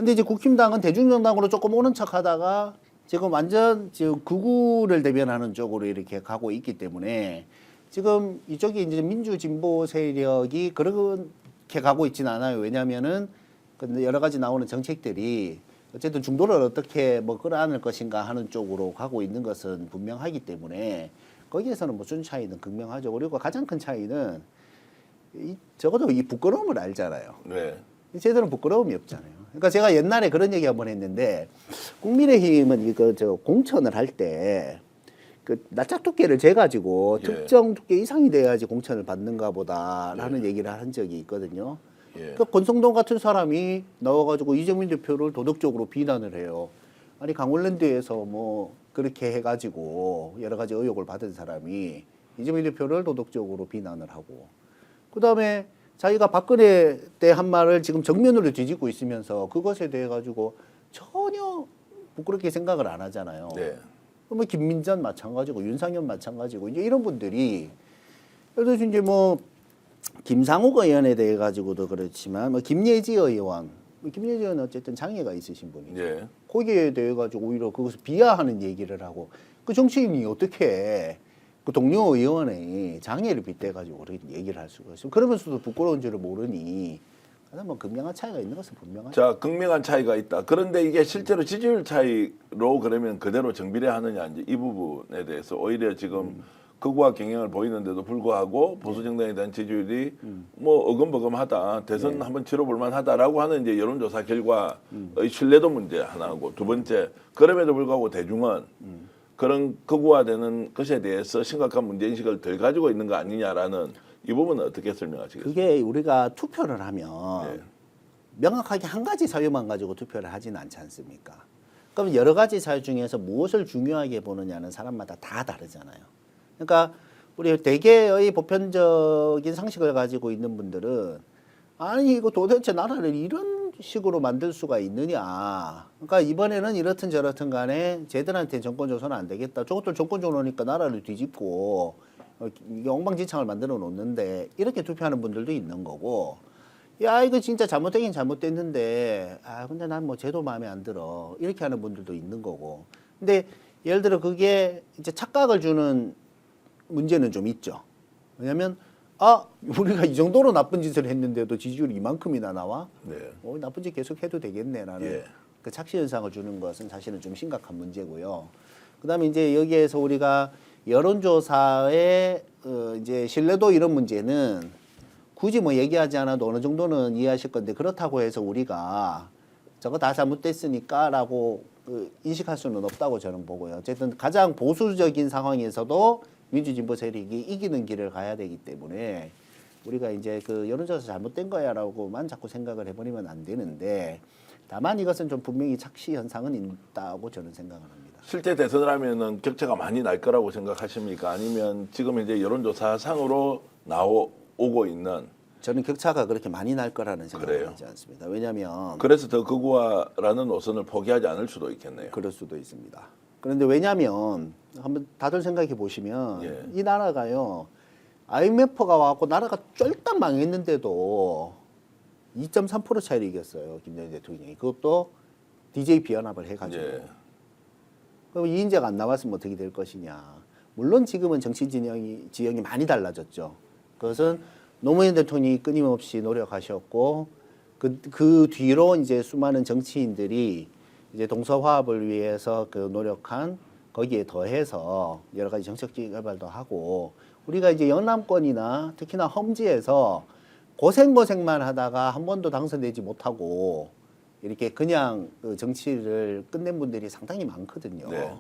근데 이제 국힘당은 대중정당으로 조금 오는 척하다가 지금 완전 지금 극우를 대변하는 쪽으로 이렇게 가고 있기 때문에 지금 이쪽이 이제 민주진보 세력이 그렇게 가고 있지는 않아요. 왜냐하면은 근데 여러 가지 나오는 정책들이 어쨌든 중도를 어떻게 뭐 끌어안을 것인가 하는 쪽으로 가고 있는 것은 분명하기 때문에 거기에서는 뭐 준 차이는 극명하죠. 그리고 가장 큰 차이는 적어도 이 부끄러움을 알잖아요. 네. 쟤들은 부끄러움이 없잖아요. 그러니까 제가 옛날에 그런 얘기 한번 했는데 국민의힘은 이거 저 공천을 할 때 그 납작 두께를 재가지고 예. 특정 두께 이상이 돼야지 공천을 받는가 보다라는 얘기를 한 적이 있거든요. 예. 그 권성동 같은 사람이 나와가지고 이재명 대표를 도덕적으로 비난을 해요. 아니 강원랜드에서 뭐 그렇게 해가지고 여러 가지 의혹을 받은 사람이 이재명 대표를 도덕적으로 비난을 하고 그다음에 자기가 박근혜 때 한 말을 지금 정면으로 뒤집고 있으면서 그것에 대해 가지고 전혀 부끄럽게 생각을 안 하잖아요. 네. 뭐 김민전 마찬가지고 윤상현 마찬가지고 이제 이런 분들이 예를 들어서 이제 뭐 김상욱 의원에 대해 가지고도 그렇지만 뭐 김예지 의원, 김예지 의원은 어쨌든 장애가 있으신 분이죠. 예. 거기에 대해 가지고 오히려 그것을 비하하는 얘기를 하고 그 정치인이 어떻게 그 동료 의원의 장애를 빗대 가지고 그렇게 얘기를 할 수가 있어요. 그러면서도 부끄러운 줄을 모르니 가장 뭐 극명한 차이가 있는 것은 분명하죠. 자, 극명한 차이가 있다. 그런데 이게 실제로 지지율 차이로 그러면 그대로 정비례하느냐 이제 이 부분에 대해서 오히려 지금 극우와 경향을 보이는데도 불구하고 보수 정당에 대한 지지율이 뭐 어금버금하다. 대선 한번 치러볼 만하다라고 하는 이제 여론조사 결과의 신뢰도 문제 하나고 두 번째 그럼에도 불구하고 대중은 그런 극우화되는 것에 대해서 심각한 문제인식을 덜 가지고 있는 거 아니냐라는 이 부분은 어떻게 설명하시겠습니까? 그게 우리가 투표를 하면 네. 명확하게 한 가지 사유만 가지고 투표를 하지는 않지 않습니까? 그럼 여러 가지 사유 중에서 무엇을 중요하게 보느냐는 사람마다 다 다르잖아요. 그러니까 우리 대개의 보편적인 상식을 가지고 있는 분들은 아니 이거 도대체 나라를 이런 식으로 만들 수가 있느냐. 그러니까 이번에는 이렇든 저렇든 간에 쟤들한테 정권 줘서는 안 되겠다. 저것들 정권 줘놓으니까 나라를 뒤집고 이게 엉망진창을 만들어 놓는데 이렇게 투표하는 분들도 있는 거고 야 이거 진짜 잘못되긴 잘못됐는데 아 근데 난 뭐 쟤도 마음에 안 들어 이렇게 하는 분들도 있는 거고 근데 예를 들어 그게 이제 착각을 주는 문제는 좀 있죠. 왜냐하면 아 우리가 이 정도로 나쁜 짓을 했는데도 지지율이 이만큼이나 나와? 네. 나쁜 짓 계속 해도 되겠네라는 예. 그 착시 현상을 주는 것은 사실은 좀 심각한 문제고요. 그다음에 이제 여기에서 우리가 여론조사의 이제 신뢰도 이런 문제는 굳이 뭐 얘기하지 않아도 어느 정도는 이해하실 건데 그렇다고 해서 우리가 저거 다 잘못됐으니까라고 인식할 수는 없다고 저는 보고요. 어쨌든 가장 보수적인 상황에서도 민주진보 세력이 이기는 길을 가야 되기 때문에 우리가 이제 그 여론조사 잘못된 거야라고만 자꾸 생각을 해버리면 안 되는데 다만 이것은 좀 분명히 착시 현상은 있다고 저는 생각을 합니다. 실제 대선을 하면은 격차가 많이 날 거라고 생각하십니까? 아니면 지금 이제 여론조사상으로 나오고 있는 저는 격차가 그렇게 많이 날 거라는 생각을 그래요? 하지 않습니다. 왜냐하면 그래서 더 극우화라는 노선을 포기하지 않을 수도 있겠네요. 그럴 수도 있습니다. 그런데 왜냐하면 한번 다들 생각해 보시면 예. 이 나라가요 IMF가 와갖고 나라가 쫄딱 망했는데도 2.3% 차이를 이겼어요. 김대중 대통령이. 그것도 DJ 비연합을 해가지고. 예. 그럼 이인재가 안 나왔으면 어떻게 될 것이냐. 물론 지금은 정치 지형이 많이 달라졌죠. 그것은 노무현 대통령이 끊임없이 노력하셨고 그 뒤로 이제 수많은 정치인들이 이제 동서화합을 위해서 그 노력한 거기에 더해서 여러 가지 정책적 개발도 하고 우리가 이제 영남권이나 특히나 험지에서 고생만 하다가 한 번도 당선되지 못하고 이렇게 그냥 그 정치를 끝낸 분들이 상당히 많거든요. 네.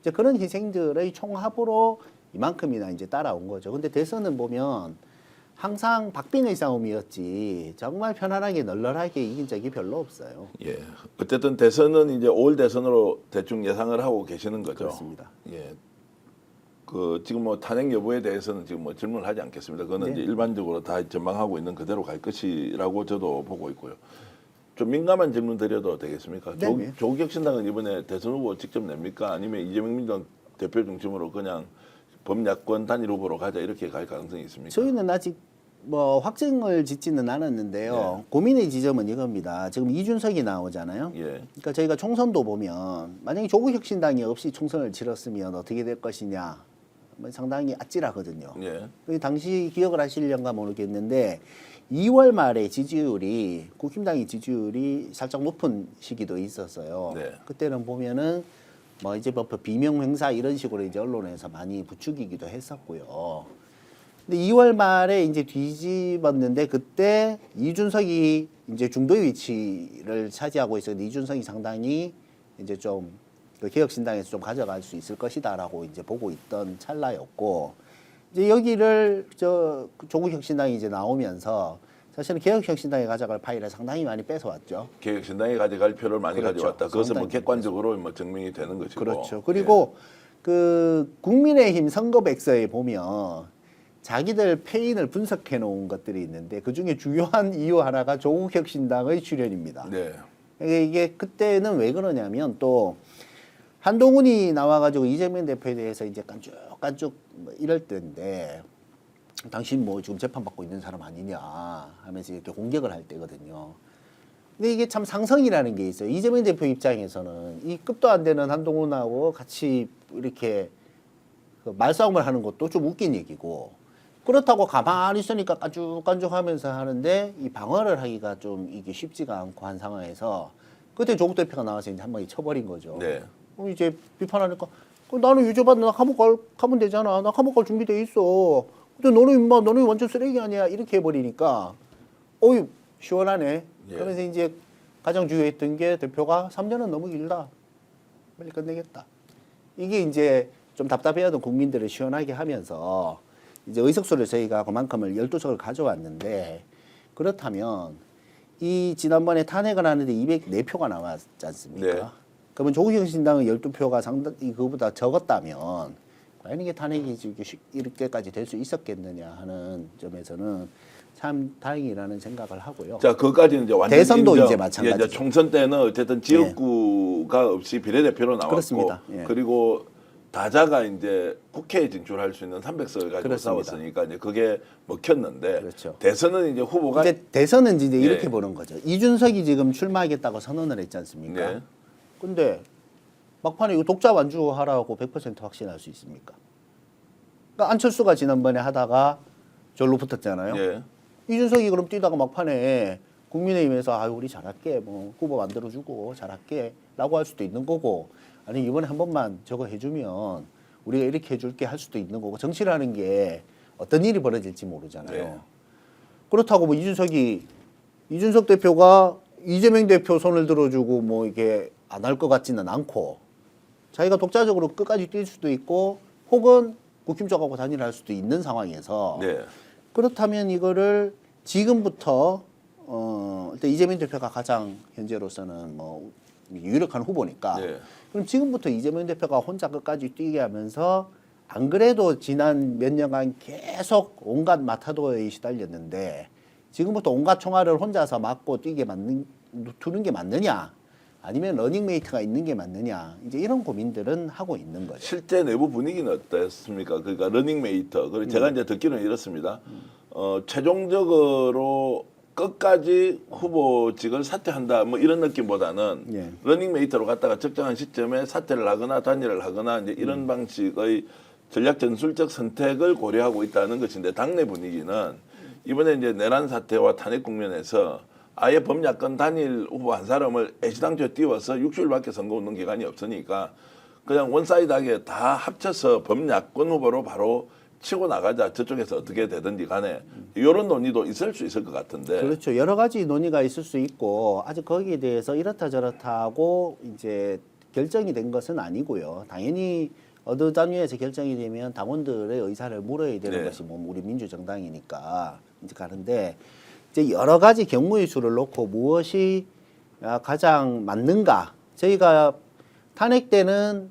이제 그런 희생들의 총합으로 이만큼이나 이제 따라온 거죠. 근데 대선은 보면 항상 박빙의 싸움이었지 정말 편안하게 널널하게 이긴 적이 별로 없어요. 예. 어쨌든 대선은 이제 5월 대선으로 대충 예상을 하고 계시는 거죠. 그렇습니다. 예. 그 지금 뭐 탄핵 여부에 대해서는 지금 뭐 질문을 하지 않겠습니다. 그거는 네. 이제 일반적으로 다 전망하고 있는 그대로 갈 것이라고 저도 보고 있고요. 좀 민감한 질문 드려도 되겠습니까? 네. 조국혁신당은 이번에 대선 후보 직접 냅니까? 아니면 이재명 민주당 대표 중심으로 그냥 범야권 단일 후보로 가자 이렇게 갈 가능성이 있습니까? 저희는 아직 뭐 확정을 짓지는 않았는데요. 예. 고민의 지점은 이겁니다. 지금 이준석이 나오잖아요. 예. 그러니까 저희가 총선도 보면 만약에 조국혁신당이 없이 총선을 치렀으면 어떻게 될 것이냐, 뭐 상당히 아찔하거든요. 예. 그 당시 기억을 하시려는가 모르겠는데 2월 말에 지지율이 국힘당의 지지율이 살짝 높은 시기도 있었어요. 네. 그때는 보면은 뭐 이제 뭐 비명 행사 이런 식으로 이제 언론에서 많이 부추기기도 했었고요. 근데 2월 말에 이제 뒤집었는데 그때 이준석이 이제 중도의 위치를 차지하고 있었는데 이준석이 상당히 이제 좀 그 개혁신당에서 좀 가져갈 수 있을 것이다라고 이제 보고 있던 찰나였고 이제 여기를 조국혁신당이 이제 나오면서 사실은 개혁혁신당이 가져갈 파일을 상당히 많이 뺏어왔죠. 개혁신당이 가져갈 표를 많이 그렇죠. 가져왔다. 그것은 뭐 상당히 객관적으로 뭐 증명이 되는 것이고. 그렇죠. 그리고 그 국민의힘 선거백서에 보면 자기들 패인을 분석해 놓은 것들이 있는데 그 중에 중요한 이유 하나가 조국혁신당의 출연입니다. 네. 이게 그때는 왜 그러냐면 또 한동훈이 나와가지고 이재명 대표에 대해서 이제 깐죽깐죽 뭐 이럴 때인데 당신 뭐 지금 재판받고 있는 사람 아니냐 하면서 이렇게 공격을 할 때거든요. 근데 이게 참 상성이라는 게 있어요. 이재명 대표 입장에서는 이 급도 안 되는 한동훈하고 같이 이렇게 그 말싸움을 하는 것도 좀 웃긴 얘기고 그렇다고 가만히 있으니까 깐죽깐죽 하면서 하는데 이 방어를 하기가 좀 이게 쉽지가 않고 한 상황에서 그때 조국 대표가 나와서 이제 한 방에 쳐버린 거죠. 네. 그럼 이제 비판하니까 나는 유죄받는 나 감옥 가면 되잖아. 나 감옥 갈 준비돼 있어. 근데 너는 완전 쓰레기 아니야. 이렇게 해버리니까 어이 시원하네. 예. 그러면서 이제 가장 중요했던 게 대표가 3년은 너무 길다. 빨리 끝내겠다. 이게 이제 좀 답답해하던 국민들을 시원하게 하면서 이제 의석수를 저희가 그만큼을 12석을 가져왔는데 그렇다면 이 지난번에 탄핵을 하는데 204표가 나왔지 않습니까? 네. 그러면 조국혁신당은 12표가 상당히 그거보다 적었다면 과연 이게 탄핵이 이렇게까지 될 수 있었겠느냐 하는 점에서는 참 다행이라는 생각을 하고요. 자, 그것까지는 이제 완전 대선도 인정. 이제 마찬가지죠. 예, 이제 총선 때는 어쨌든 지역구가 없이 비례대표로 나왔고 그렇습니다. 예. 그리고 다자가 이제 국회에 진출할 수 있는 300석을 가지고 그렇습니다. 싸웠으니까 이제 그게 먹혔는데 그렇죠. 대선은 이제 후보가 이제 대선은 이제 예. 이렇게 보는 거죠. 이준석이 지금 출마하겠다고 선언을 했지 않습니까? 네. 근데 막판에 이거 독자 완주하라고 100% 확신할 수 있습니까? 그러니까 안철수가 지난번에 하다가 절로 붙었잖아요. 예. 이준석이 그럼 뛰다가 막판에 국민의힘에서 아유 우리 잘할게 뭐 후보 만들어주고 잘할게라고 할 수도 있는 거고 아니 이번에 한 번만 저거 해주면 우리가 이렇게 해줄게 할 수도 있는 거고 정치라는 게 어떤 일이 벌어질지 모르잖아요. 네. 그렇다고 뭐 이준석 대표가 이재명 대표 손을 들어주고 뭐 이게 안 할 것 같지는 않고 자기가 독자적으로 끝까지 뛸 수도 있고 혹은 국힘 쪽하고 단일할 수도 있는 상황에서 네. 그렇다면 이거를 지금부터 일단 이재명 대표가 가장 현재로서는 뭐 유력한 후보니까 네. 그럼 지금부터 이재명 대표가 혼자 끝까지 뛰게 하면서 안 그래도 지난 몇 년간 계속 온갖 마타도에 시달렸는데 지금부터 온갖 총알을 혼자서 맞고 두는 게 맞느냐 아니면 러닝메이트가 있는 게 맞느냐 이제 이런 고민들은 하고 있는 거죠. 실제 내부 분위기는 어땠습니까? 그러니까 러닝메이터. 그리고 제가 이제 듣기로는 이렇습니다. 최종적으로 끝까지 후보직을 사퇴한다 뭐 이런 느낌보다는 예. 러닝메이트로 갔다가 적정한 시점에 사퇴를 하거나 단일을 하거나 이제 이런 방식의 전략 전술적 선택을 고려하고 있다는 것인데 당내 분위기는 이번에 이제 내란 사태와 탄핵 국면에서 아예 범야권 단일 후보 한 사람을 애시당초에 띄워서 6주일밖에 선거운동 기간이 없으니까 그냥 원사이드하게 다 합쳐서 범야권 후보로 바로 치고 나가자. 저쪽에서 어떻게 되든지 간에 이런 논의도 있을 수 있을 것 같은데. 그렇죠. 여러 가지 논의가 있을 수 있고 아직 거기에 대해서 이렇다 저렇다 하고 이제 결정이 된 것은 아니고요. 당연히 어느 단위에서 결정이 되면 당원들의 의사를 물어야 되는 네. 것이 뭐 우리 민주정당이니까 이제 가는데 이제 여러 가지 경우의 수를 놓고 무엇이 가장 맞는가? 저희가 탄핵 때는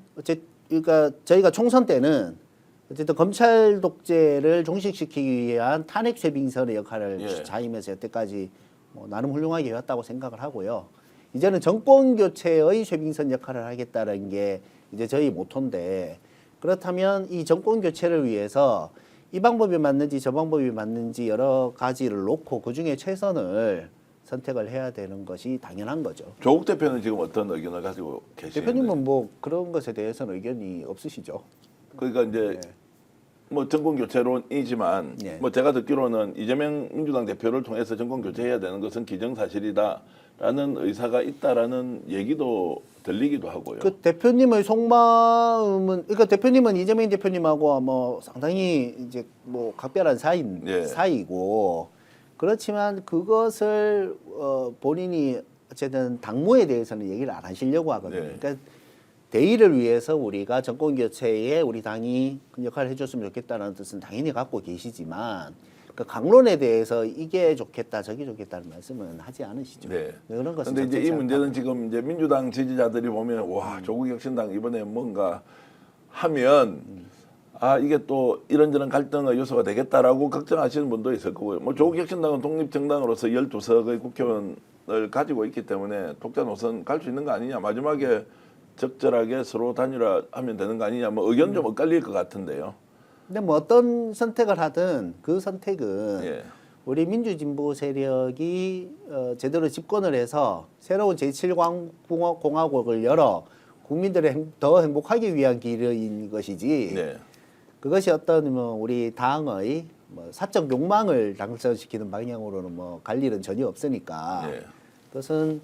그러니까 저희가 총선 때는 어쨌든 검찰 독재를 종식시키기 위한 탄핵 쇄빙선의 역할을 예. 자임해서 여태까지 뭐 나름 훌륭하게 해왔다고 생각을 하고요. 이제는 정권 교체의 쇄빙선 역할을 하겠다는 게 이제 저희 모토인데 그렇다면 이 정권 교체를 위해서 이 방법이 맞는지 저 방법이 맞는지 여러 가지를 놓고 그 중에 최선을 선택을 해야 되는 것이 당연한 거죠. 조국 대표는 지금 어떤 의견을 가지고 계시는지. 대표님은 뭐 그런 것에 대해서는 의견이 없으시죠? 그러니까 이제 뭐 정권 교체론이지만 예. 뭐 제가 듣기로는 이재명 민주당 대표를 통해서 정권 교체해야 되는 것은 기정사실이다라는 의사가 있다라는 얘기도 들리기도 하고요. 그 대표님의 속마음은 그러니까 대표님은 이재명 대표님하고 뭐 상당히 이제 뭐 각별한 예. 사이고 그렇지만 그것을 본인이 어쨌든 당무에 대해서는 얘기를 안 하시려고 하거든요. 네. 그러니까 대의를 위해서 우리가 정권 교체에 우리 당이 큰 역할을 해줬으면 좋겠다는 뜻은 당연히 갖고 계시지만 그 강론에 대해서 이게 좋겠다 저게 좋겠다는 말씀은 하지 않으시죠. 네. 그런 것은 근데 이제 이 적절치 문제는 않다. 지금 이제 민주당 지지자들이 보면 와 조국 혁신당 이번에 뭔가 하면 아 이게 또 이런저런 갈등의 요소가 되겠다라고 걱정하시는 분도 있을 거고요. 뭐 조국 혁신당은 독립 정당으로서 12석의 국회의원을 가지고 있기 때문에 독자 노선 갈 수 있는 거 아니냐. 마지막에 적절하게 서로 단일화하면 되는 거 아니냐. 뭐 의견 좀 엇갈릴 것 같은데요. 근데 뭐 어떤 선택을 하든 그 선택은 예. 우리 민주진보 세력이 제대로 집권을 해서 새로운 제7공화국을 열어 국민들을 더 행복하기 위한 길인 것이지 네. 그것이 어떤 뭐 우리 당의 뭐 사적 욕망을 당선시키는 방향으로는 뭐 갈 일은 전혀 없으니까 네. 그것은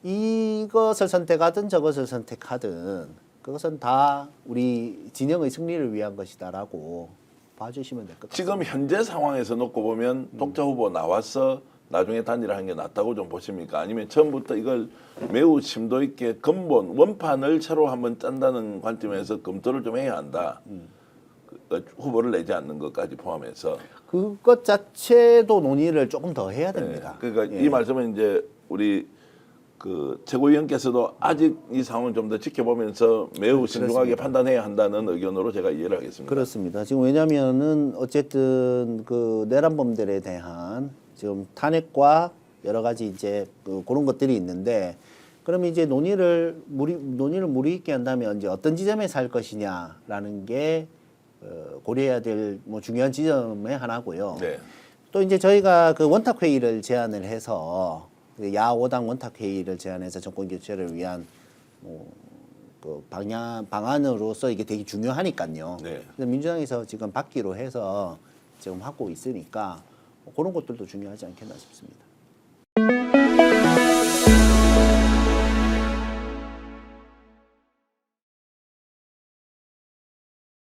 이것을 선택하든 저것을 선택하든 그것은 다 우리 진영의 승리를 위한 것이다라고 봐주시면 될 것 같습니다. 지금 현재 상황에서 놓고 보면 독자 후보 나와서 나중에 단일화하는 게 낫다고 좀 보십니까? 아니면 처음부터 이걸 매우 심도 있게 근본 원판을 새로 한번 짠다는 관점에서 검토를 좀 해야 한다. 그 후보를 내지 않는 것까지 포함해서. 그것 자체도 논의를 조금 더 해야 네. 됩니다. 그러니까 예. 이 말씀은 이제 우리 그 최고위원께서도 아직 이 상황을 좀 더 지켜보면서 매우 신중하게 그렇습니다. 판단해야 한다는 의견으로 제가 이해를 하겠습니다. 그렇습니다. 지금 왜냐하면은 어쨌든 그 내란범들에 대한 지금 탄핵과 여러 가지 이제 그런 것들이 있는데 그러면 이제 논의를 무리 있게 한다면 이제 어떤 지점에서 할 것이냐라는 게 고려해야 될 뭐 중요한 지점의 하나고요. 네. 또 이제 저희가 그 원탁 회의를 제안을 해서 그 야5당 원탁 회의를 제안해서 정권 교체를 위한 그 방안으로서 이게 되게 중요하니까요. 네. 그래서 민주당에서 지금 받기로 해서 지금 하고 있으니까 그런 것들도 중요하지 않겠나 싶습니다.